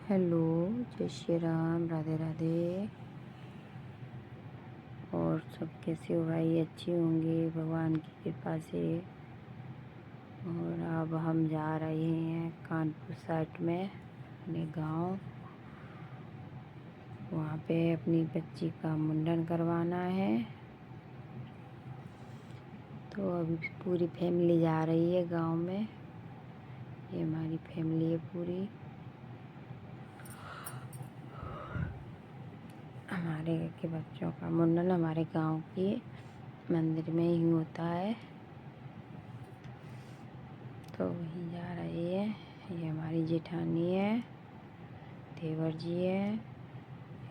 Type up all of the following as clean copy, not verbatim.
Hello, जय श्री राम, राधे राधे। और सब कैसे हो भाई? अच्छे होंगे भगवान की कृपा से। और अब हम जा रहे हैं कानपुर साइड में, अपने गांव। वहाँ पे अपनी बच्ची का मुंडन करवाना है, तो अभी पूरी फैमिली जा रही है गांव में। ये हमारी फैमिली है पूरी। हमारे घर के बच्चों का मुंडन हमारे गांव के मंदिर में ही होता है, तो वहीं जा रही है। ये हमारी जेठानी है, देवर जी है, ये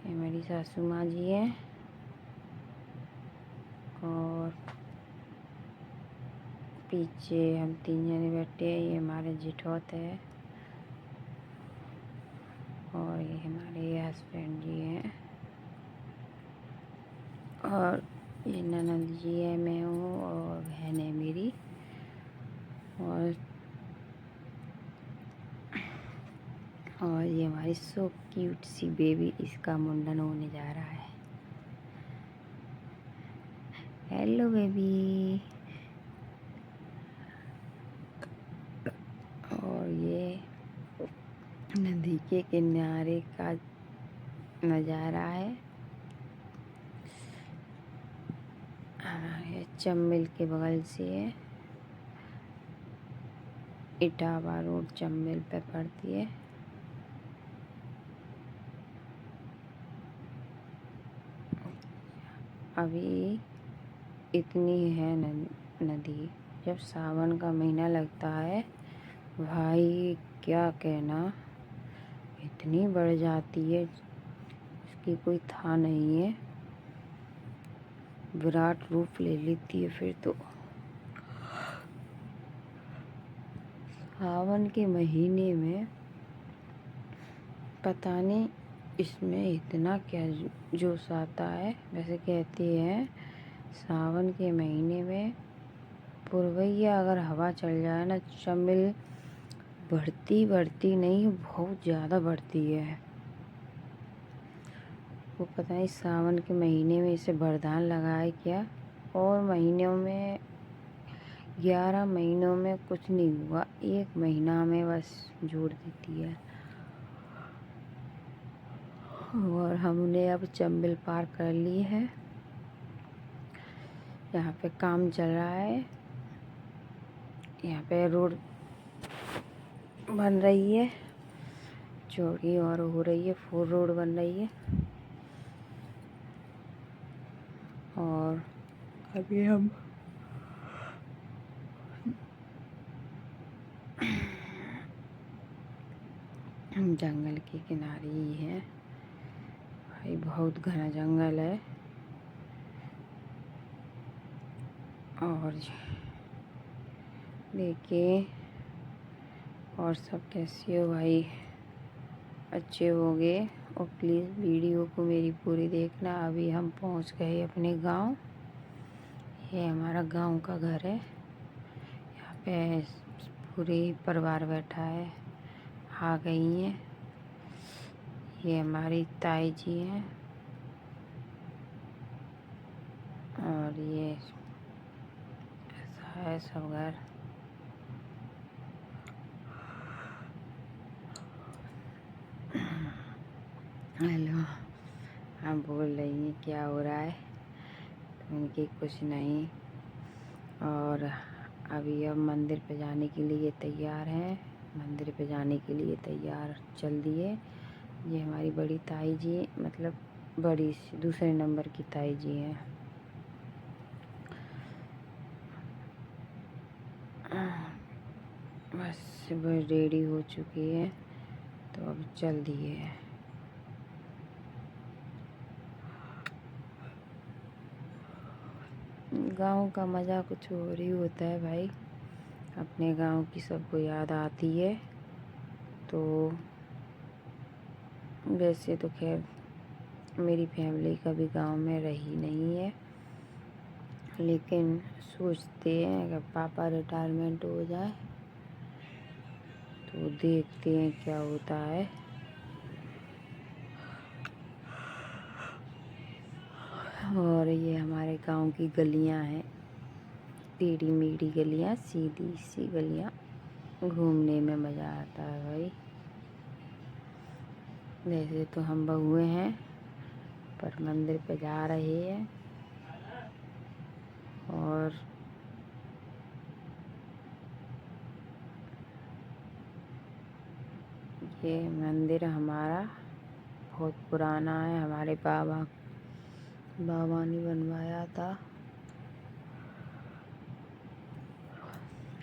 हमारी सासू माँ जी है, और पीछे हम 3 जने बैठे हैं। ये हमारे जेठौत है, और ये हमारे हस्बैंड जी हैं, और ये ननद जी है, मैं हूँ, और बहन है मेरी। और ये हमारी सो क्यूट सी बेबी, इसका मुंडन होने जा रहा है। Hello baby. और ये नदी के किनारे का नज़ारा है। ये चंबल के बगल से है, इटावा रोड चंबल पे पड़ती है। अभी इतनी है नदी। जब सावन का महीना लगता है भाई, क्या कहना, इतनी बढ़ जाती है, इसकी कोई था नहीं है। विराट रूप ले लेती है फिर तो। सावन के महीने में पता नहीं इसमें इतना क्या जोश आता है। वैसे कहते हैं सावन के महीने में पुरवैया अगर हवा चल जाए ना, चंबल बढ़ती नहीं, बहुत ज़्यादा बढ़ती है। वो पता नहीं सावन के महीने में इसे वरदान लगा है क्या। और महीनों में 11 महीनों में कुछ नहीं हुआ, 1 महीना में बस जोड़ देती है। और हमने अब चंबल पार कर ली है। यहाँ पे काम चल रहा है, यहाँ पे रोड बन रही है, चौड़ी और हो रही है, 4 रोड बन रही है। और अभी हम जंगल के किनारे ही हैं भाई, बहुत घना जंगल है। और देखिए, और सब कैसे हो भाई? अच्छे होंगे। और प्लीज़ वीडियो को मेरी पूरी देखना। अभी हम पहुंच गए अपने गांव। ये हमारा गांव का घर है। यहाँ पे पूरे परिवार बैठा है, आ गई हैं। ये हमारी ताई जी हैं, और ये ऐसा है सब घर। हेलो, हम बोल रही हैं क्या हो रहा है, तो उनकी कुछ नहीं। और अभी हम मंदिर पे जाने के लिए तैयार हैं, मंदिर पे जाने के लिए तैयार चल दिए। ये हमारी बड़ी ताई जी, मतलब बड़ी दूसरे नंबर की ताई जी हैं। बस वह रेडी हो चुकी है, तो अब चल दिए। गांव का मज़ा कुछ और ही होता है भाई। अपने गांव की सबको याद आती है। तो वैसे तो खैर मेरी फैमिली कभी गांव में रही नहीं है, लेकिन सोचते हैं अगर पापा रिटायरमेंट हो जाए तो देखते हैं क्या होता है। और ये हमारे गांव की गलियां हैं, टेढ़ी मेढ़ी गलियां, सीधी सी गलियां, घूमने में मज़ा आता है भाई। वैसे तो हम बहुए हैं पर मंदिर पे जा रहे हैं। और ये मंदिर हमारा बहुत पुराना है, हमारे बाबा ने बनवाया था।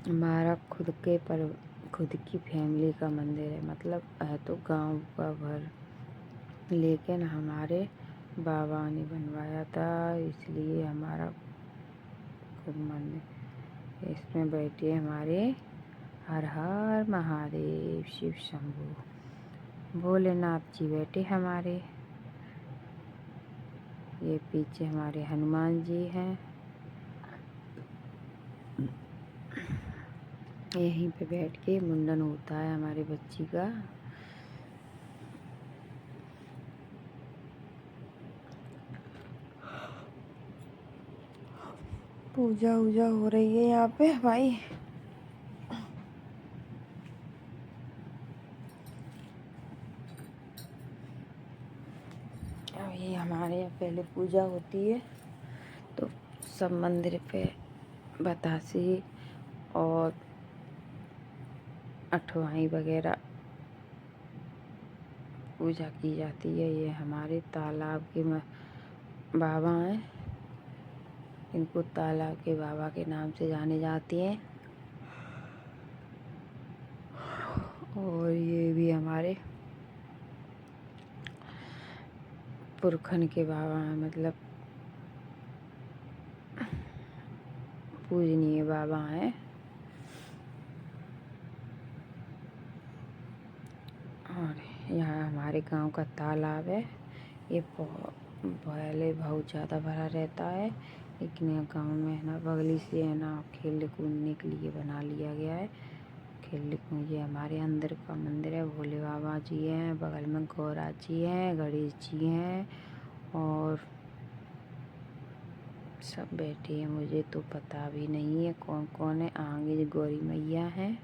हमारा खुद की फैमिली का मंदिर है, मतलब है तो गांव का घर, लेकिन हमारे बाबा ने बनवाया था, इसलिए हमारा खुद मंदिर। इसमें बैठे हमारे हर हर महादेव शिव शंभू भोलेनाथ जी बैठे हमारे। ये पीछे हमारे हनुमान जी हैं। यहीं पे बैठ के मुंडन होता है हमारे बच्ची का। पूजा वूजा हो रही है यहाँ पे भाई। अब ये हमारे यहाँ पहले पूजा होती है तो सब मंदिर पे बतासे और अठवाई वगैरह पूजा की जाती है। ये हमारे तालाब के बाबा हैं, इनको तालाब के बाबा के नाम से जाने जाती हैं। और ये भी हमारे पुरखन के बाबा हैं, मतलब पूजनीय बाबा हैं। और यहाँ हमारे गांव का तालाब है। ये पहले बहुत ज़्यादा भरा रहता है, लेकिन यहाँ गाँव में है ना बगली से है ना खेलने कूदने के लिए बना लिया गया है। ये हमारे अंदर का मंदिर है। भोले बाबा जी हैं, बगल में गौरा जी हैं, गणेश जी हैं और सब बैठे हैं। मुझे तो पता भी नहीं है कौन कौन है। आगे गौरी मैया हैं,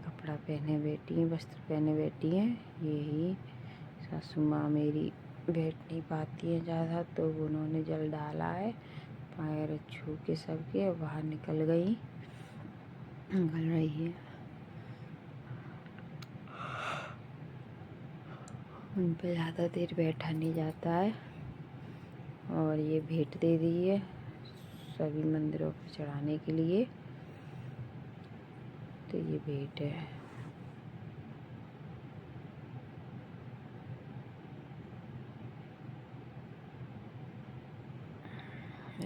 कपड़ा पहने बैठी हैं, वस्त्र पहने बैठी हैं। यही सासू माँ मेरी बैठ नहीं पाती है ज़्यादा, तो उन्होंने जल डाला है, पैर छू के सबके बाहर निकल रही है। उन पे ज़्यादा देर बैठा नहीं जाता है। और ये भेंट दे दी है सभी मंदिरों पे चढ़ाने के लिए, तो ये भेंट है।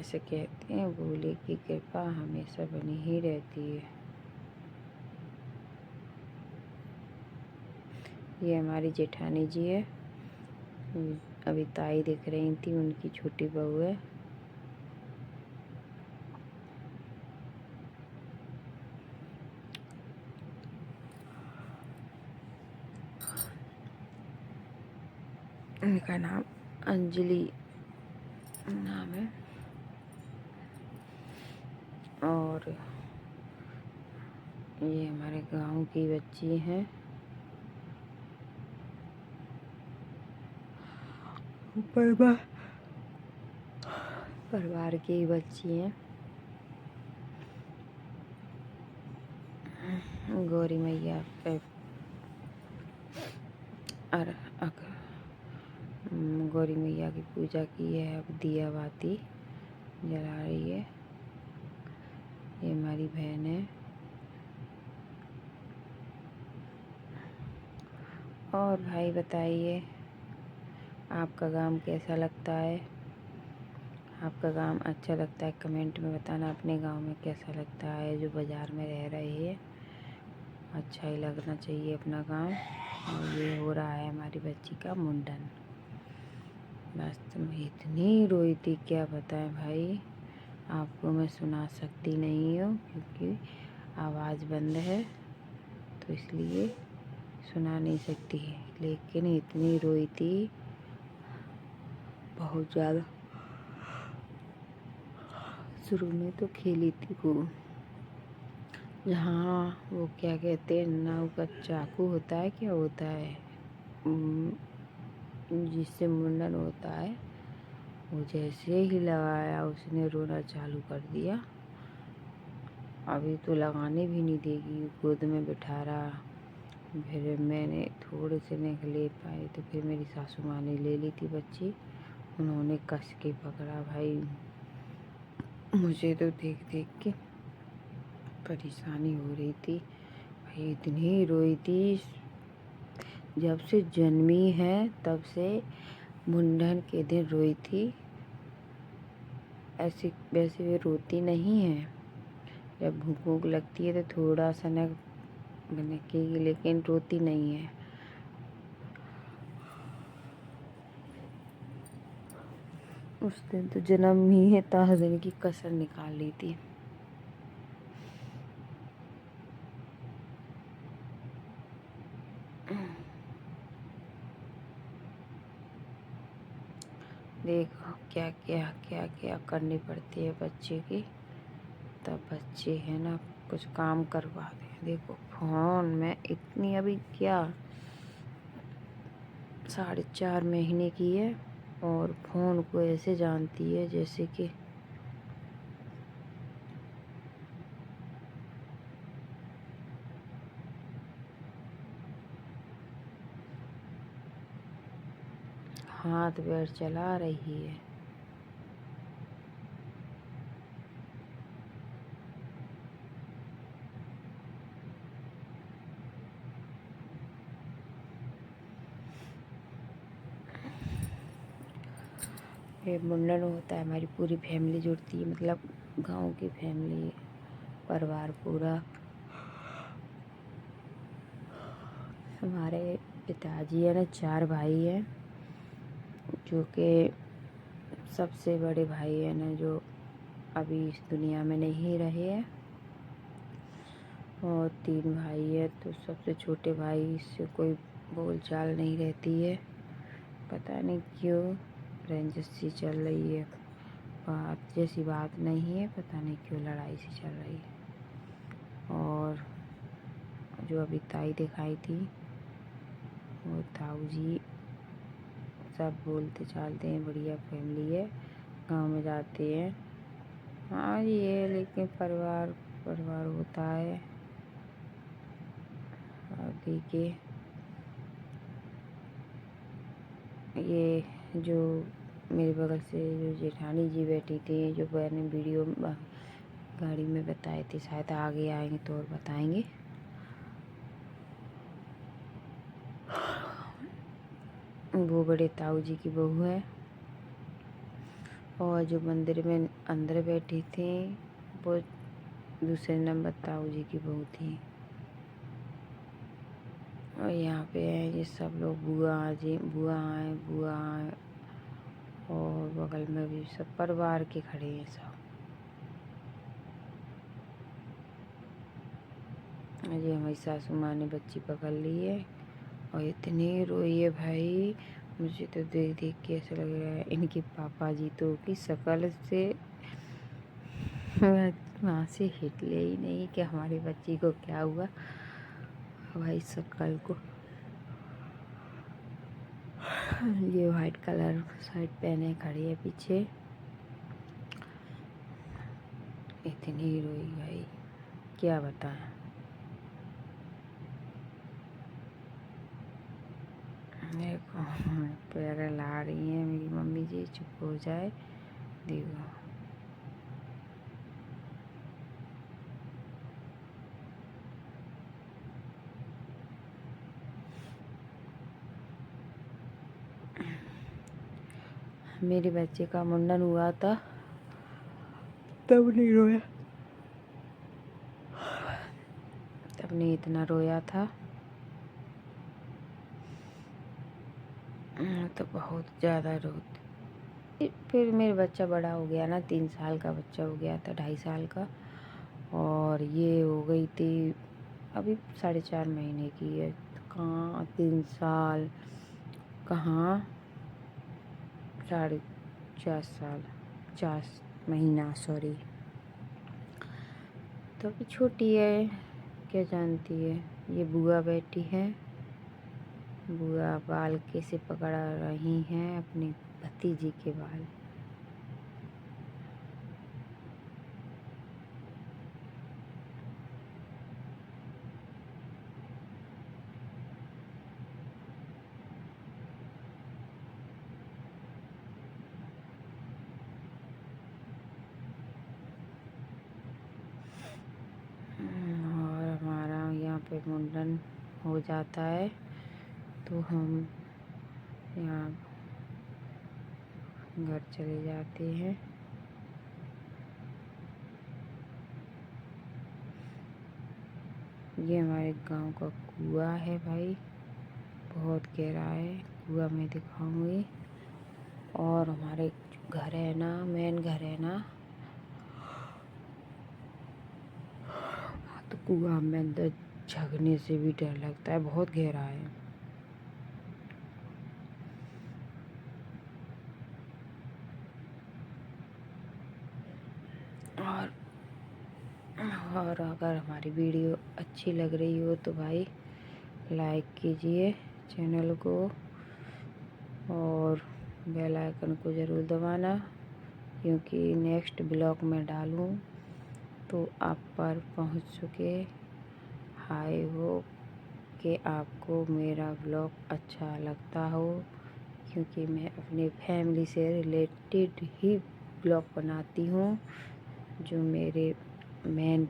ऐसे कहते हैं भोले की कृपा हमेशा बनी ही रहती है। ये हमारी जेठानी जी है, अभी ताई दिख रही थी, उनकी छोटी बहू है। इनका नाम अंजलि नाम है। और ये हमारे गांव की बच्ची हैं, परिवार की बच्ची हैं। गौरी मैया पे गौरी मैया की पूजा की है। अब दिया बाती जला रही है। ये हमारी बहन है। और भाई बताइए आपका गांव कैसा लगता है? आपका गांव अच्छा लगता है कमेंट में बताना। अपने गांव में कैसा लगता है जो बाज़ार में रह रहे हैं? अच्छा ही लगना चाहिए अपना गांव। और ये हो रहा है हमारी बच्ची का मुंडन। वास्तव में इतनी रोई थी क्या बताएं भाई, आपको मैं सुना सकती नहीं हूँ क्योंकि आवाज़ बंद है, तो इसलिए सुना नहीं सकती है। लेकिन इतनी रोई थी बहुत ज़्यादा। शुरू में तो खेली थी खूब। जहाँ वो क्या कहते हैं, नाव का चाकू होता है, क्या होता है, जिससे मुंडन होता है, वो जैसे ही लगाया उसने रोना चालू कर दिया। अभी तो लगाने भी नहीं देगी, गोद में बिठा रहा। फिर मैंने थोड़े से नहीं ले पाए तो फिर मेरी सासू माँ ने ले ली थी बच्ची। उन्होंने कस के पकड़ा। भाई मुझे तो देख देख के परेशानी हो रही थी। भाई इतनी रोई थी, जब से जन्मी है तब से मुंडन के दिन रोई थी। ऐसे वैसे वे रोती नहीं है, जब भूख भूख लगती है तो थोड़ा सा न बनकेगी, लेकिन रोती नहीं है। उस दिन तो जन्म ही है 10 दिन की कसर निकाल ली थी। देखो क्या क्या क्या क्या करनी पड़ती है बच्चे की, तब बच्चे है ना कुछ काम करवा दे। देखो फोन में इतनी, अभी क्या 4.5 महीने की है और फोन को ऐसे जानती है जैसे कि हाथ पैर चला रही है। ये मुंडन होता है, हमारी पूरी फैमिली जुड़ती है, मतलब गांव की फैमिली, परिवार पूरा। हमारे पिताजी है ना 4 भाई हैं, जो कि सबसे बड़े भाई है ना जो अभी इस दुनिया में नहीं रहे हैं, और 3 भाई है। तो सबसे छोटे भाई से कोई बोलचाल नहीं रहती है, पता नहीं क्यों रंजिश सी चल रही है, बात जैसी बात नहीं है, पता नहीं क्यों लड़ाई सी चल रही है। और जो अभी ताई दिखाई थी वो ताऊ जी, सब बोलते चालते हैं, बढ़िया फैमिली है, गांव में जाते हैं। हाँ ये लेकिन परिवार परिवार होता है। अभी के ये जो मेरे बगल से जो जेठानी जी बैठी थी, जो मैंने वीडियो गाड़ी में बताए थे, शायद आगे आएंगे तो और बताएंगे। वो बड़े ताऊ जी की बहू है, और जो मंदिर में अंदर बैठी थी वो दूसरे नंबर ताऊ जी की बहू थी। और यहाँ पे है ये सब लोग, बुआ जी, बुआ आए, और बगल में भी सब परिवार के खड़े हैं सब। ये हमारी सासू माँ ने बच्ची पकड़ ली है और इतनी रोई है भाई, मुझे तो देख देख के ऐसा लग रहा है इनके पापा जी तो की शक्ल से वहाँ से हिटले ही नहीं कि हमारी बच्ची को क्या हुआ भाई शक्ल को। ये वाइट कलर शर्ट पहने खड़ी है पीछे। इतनी रोई भाई क्या बताएं। देखो पैर ला रही है मेरी मम्मी जी, चुप हो जाए। देखो मेरे बच्चे का मुंडन हुआ था तब नहीं रोया, तब नहीं इतना रोया था। तो बहुत ज़्यादा रोती। फिर मेरा बच्चा बड़ा हो गया ना, 3 साल का बच्चा हो गया था, 2.5 साल का, और ये हो गई थी अभी 4.5 महीने की है। कहाँ 3 साल, कहाँ 4.5 साल, 4 महीना, सॉरी। तो अभी छोटी है, क्या जानती है। ये बुआ बैठी है, बुआ बाल कैसे पकड़ रही हैं अपनी भतीजी के बाल। और हमारा यहाँ पे मुंडन हो जाता है तो हम यहाँ घर चले जाते हैं। ये हमारे गांव का कुआं है भाई, बहुत गहरा है। कुआं मैं दिखाऊंगी। और हमारे घर है ना, मेन घर है ना, तो कुआं में अंदर झाँकने से भी डर लगता है, बहुत गहरा है। और अगर हमारी वीडियो अच्छी लग रही हो तो भाई लाइक कीजिए चैनल को और बेल आइकन को ज़रूर दबाना, क्योंकि नेक्स्ट ब्लॉग में डालूँ तो आप पर पहुंच चुके। हाय हो कि आपको मेरा ब्लॉग अच्छा लगता हो, क्योंकि मैं अपने फैमिली से रिलेटेड ही ब्लॉग बनाती हूँ। जो मेरे मेन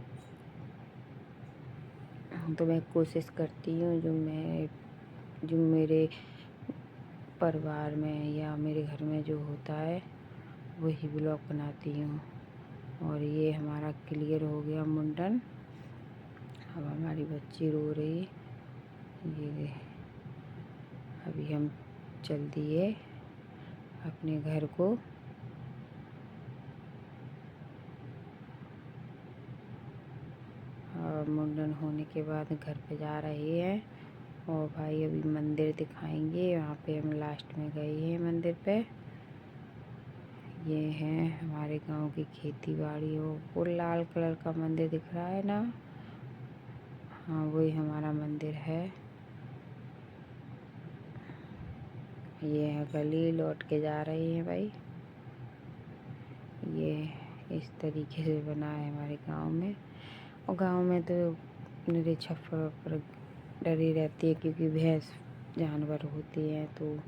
तो मैं कोशिश करती हूँ जो मेरे परिवार में या मेरे घर में जो होता है वही ब्लॉग बनाती हूँ। और ये हमारा क्लियर हो गया मुंडन। अब हमारी बच्ची रो रही, ये अभी हम चल दिए अपने घर को। और मुंडन होने के बाद घर पे जा रहे हैं। और भाई अभी मंदिर दिखाएंगे, वहाँ पे हम लास्ट में गए हैं मंदिर पे। ये है हमारे गांव की खेती बाड़ी। वो लाल कलर का मंदिर दिख रहा है ना, हाँ वही हमारा मंदिर है। ये है गली, लौट के जा रही है भाई। ये इस तरीके से बना है हमारे गांव में। और गांव में तो मेरे छप्पर पर डरी रहती है, क्योंकि भैंस जानवर होती हैं। तो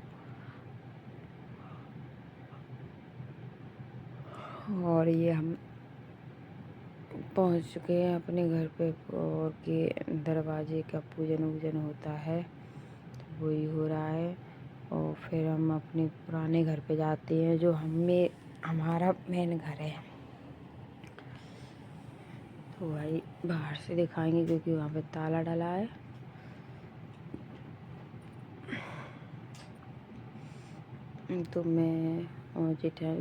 और ये हम पहुंच चुके हैं अपने घर पे, और के दरवाजे का पूजन वूजन होता है तो वही हो रहा है। और फिर हम अपने पुराने घर पे जाते हैं, जो हमारा मेन घर है। तो भाई बाहर से दिखाएंगे, क्योंकि वहाँ पे ताला डला है। तो मैं और जेठा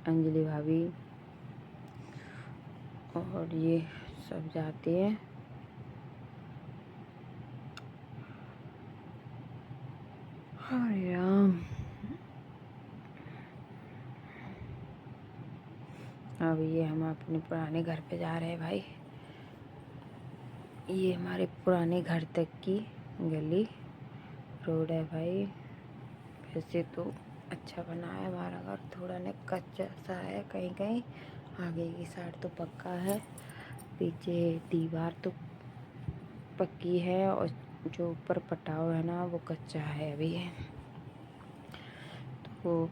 अंजलि भाभी और ये सब जाते हैं। हरे राम। अब ये हम अपने पुराने घर पे जा रहे हैं भाई। ये हमारे पुराने घर तक की गली रोड है भाई। वैसे तो अच्छा बना है हमारा घर, थोड़ा न कच्चा सा है कहीं कहीं। आगे की साइड तो पक्का है, पीछे दीवार तो पक्की है, और जो ऊपर पटाव है ना वो कच्चा है अभी। तो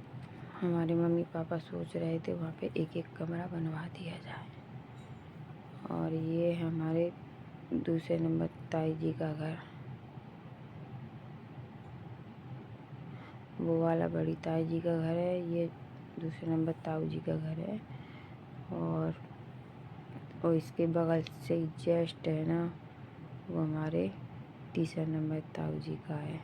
हमारे मम्मी पापा सोच रहे थे वहाँ पे एक एक कमरा बनवा दिया जाए। और ये हमारे दूसरे नंबर ताई जी का घर, वो वाला बड़ी ताई जी का घर है। ये दूसरे नंबर ताऊ जी का घर है। और इसके बगल से जस्ट है ना, वो हमारे तीसरा नंबर ताऊ जी का है।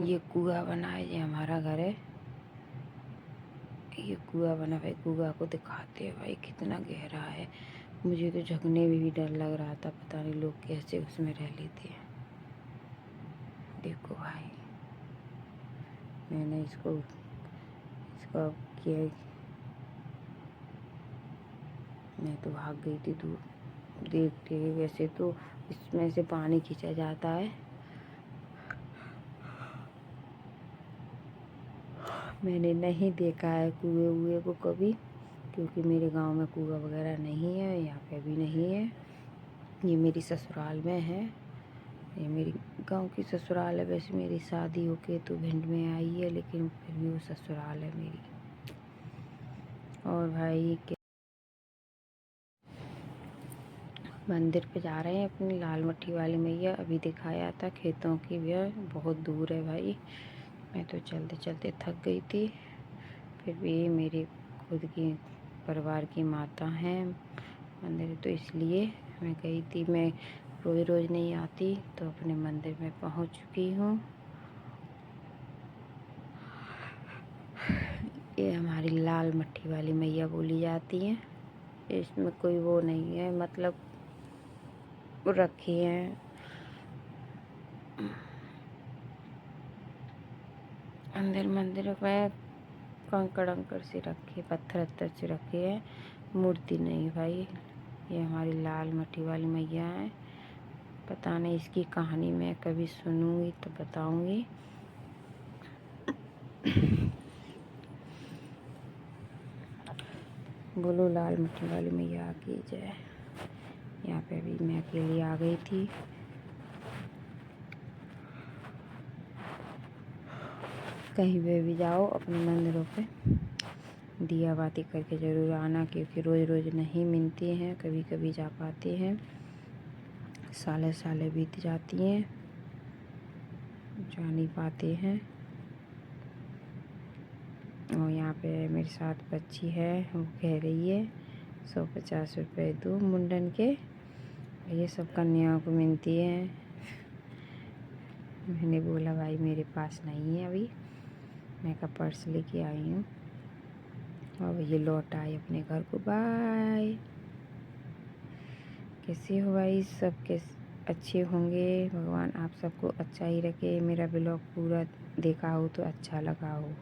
ये कुआं बना है, ये हमारा घर है। ये कुआं बना भाई, कुआं को दिखाते हैं भाई कितना गहरा है। मुझे तो झुकने में भी डर लग रहा था, पता नहीं लोग कैसे उसमें रह लेते हैं। देखो भाई मैंने इसको किया, मैं तो भाग गई थी दूर देखते ही। वैसे तो इसमें से पानी खींचा जाता है, मैंने नहीं देखा है कुएं को कभी, क्योंकि मेरे गांव में कुआं वगैरह नहीं है, यहाँ पे भी नहीं है। ये मेरी ससुराल में है, ये मेरी गांव की ससुराल है। वैसे मेरी शादी होके तो भिंड में आई है, लेकिन फिर भी वो ससुराल है मेरी। और भाई के मंदिर पे जा रहे हैं अपनी लाल मट्टी वाली मैया। अभी दिखाया था खेतों की भी, बहुत दूर है भाई। मैं तो चलते चलते थक गई थी, फिर भी मेरी खुद की परिवार की माता हैं मंदिर, तो इसलिए मैं गई थी। मैं रोज़ रोज़ नहीं आती, तो अपने मंदिर में पहुंच चुकी हूँ। ये हमारी लाल मट्टी वाली मैया बोली जाती हैं। इसमें कोई वो नहीं है, मतलब रखी हैं अंदर मंदिर में कंकड़ से रखे, पत्थर से रखे हैं, मूर्ति नहीं भाई। ये हमारी लाल मट्टी वाली मैया है। पता नहीं इसकी कहानी मैं कभी सुनूंगी तो बताऊंगी। बोलो लाल मट्टी वाली मैया की जय। यहाँ पे अभी मैं अकेली आ गई थी। कहीं पे भी जाओ अपने मंदिरों पे दिया बाती करके ज़रूर आना, क्योंकि रोज़ रोज़ नहीं मिलती हैं, कभी कभी जा पाते हैं। साले साले बीत जाती हैं, जा नहीं पाते हैं। और यहाँ पे मेरे साथ बच्ची है, वो कह रही है 150 रुपये दो मुंडन के, ये सब कन्याओं को मिलती है। मैंने बोला भाई मेरे पास नहीं है अभी, मैं का पर्स लेके आई हूँ। और ये लौट आए अपने घर को। बाय। कैसे हो भाई, सब कैसे अच्छे होंगे। भगवान आप सबको अच्छा ही रखे। मेरा ब्लॉग पूरा देखा हो तो अच्छा लगा हो।